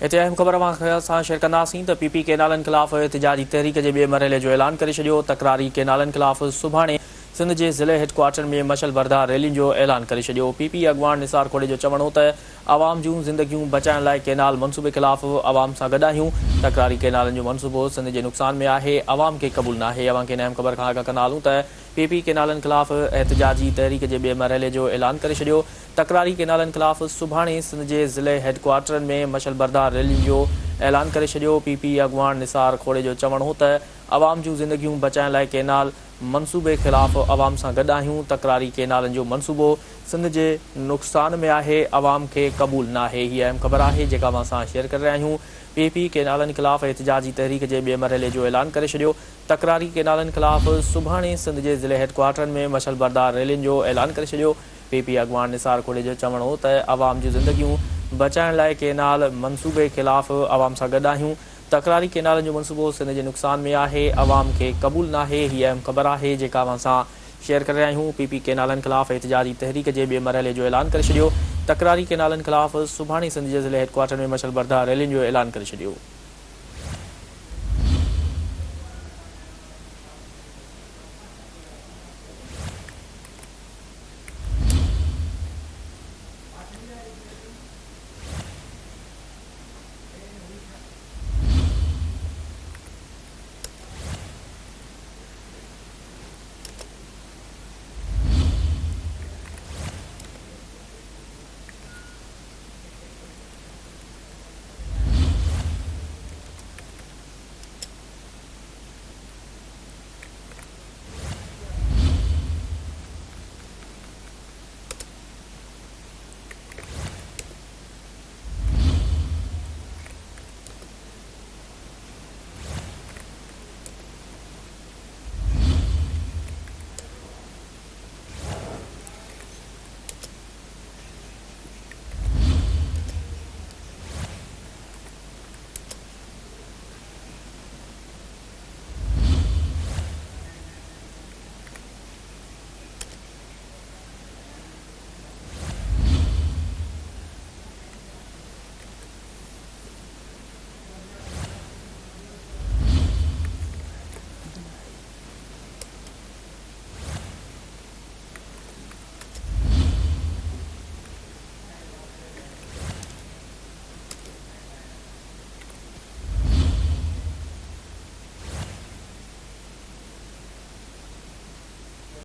इते अहम ख़बर सां शेयर कंदासीं त पीपी केनालनि ख़िलाफ़ एहतिजाजी तहरीक जे ॿिए मरहले जो ऐलान करे छॾियो। तकरारी केनालनि ख़िलाफ़ सुभाणे सिंध जे ज़िले हेडक्वार्टर में मशल बरदार रैलियुनि जो ऐलान करे छॾियो। पीपी अॻवान निसार खोड़े जो चवणो त आवाम जूं ज़िंदगियूं बचाइण लाइ केनाल मनसूबे ख़िलाफ़ आवाम सां गॾु आहियूं। तकरारी केनालनि जो मनसूबो सिंध जे नुक़सान में आहे, आवाम खे क़बूल न आहे। अवां खे अहम ख़बर खां आगाह कंदा हलूं त पीपी केनालनि ख़िलाफ़ एहतिजाजी तहरीक जे ॿिए मरहले जो ऐलान करे छॾियो। तकरारी केनालनि ख़िलाफ़ सुभाणे सिंध जे ज़िले हेडक्वार्टरनि में मशल बरदार रैलियुनि जो ऐलान करे छॾियो। पीपी अॻवान निसार खोड़े जो चवणो त आवाम जूं ज़िंदगियूं बचाइण लाइ केनाल मनसूबे ख़िलाफ़ आवाम सां गॾु आहियूं। तकरारी केनालनि जो मनसूबो सिंध जे नुक़सान में आहे, आवाम खे क़बूल न आहे। हीअ अहम ख़बर आहे जेका असां सां शेयर करे रहिया आहियूं। पीपी केनालनि ख़िलाफ़ एहतिजाजी तहरीक जे ॿिए मरहले जो ऐलान करे छॾियो। तकरारी केनालनि ख़िलाफ़ सुभाणे सिंध जे ज़िले हेडक्वार्टरनि में मशल बरदार रैलियुनि जो ऐलान करे छॾियो। पीपी अॻवान निसार खोड़े जो चवणो त आवाम जूं ज़िंदगियूं बचाइण लाइ केनाल मनसूबे ख़िलाफ़ आवाम सां गॾु आहियूं। तकरारी केनालनि जो मनसूबो सिंध जे नुक़सान में आहे, आवाम खे क़बूल न आहे। हीअ अहम ख़बर आहे जेका असां शेयर करे रहिया आहियूं। पीपी केनालनि ख़िलाफ़ एहतिजाजी तहरीक जे ॿिए मरहले जो ऐलान करे छॾियो। तकरारी केनालनि ख़िलाफ़ सुभाणे सिंध जे ज़िले हेडक्वार्टर में मशल बरदार रैलियुनि जो ऐलान करे छॾियो।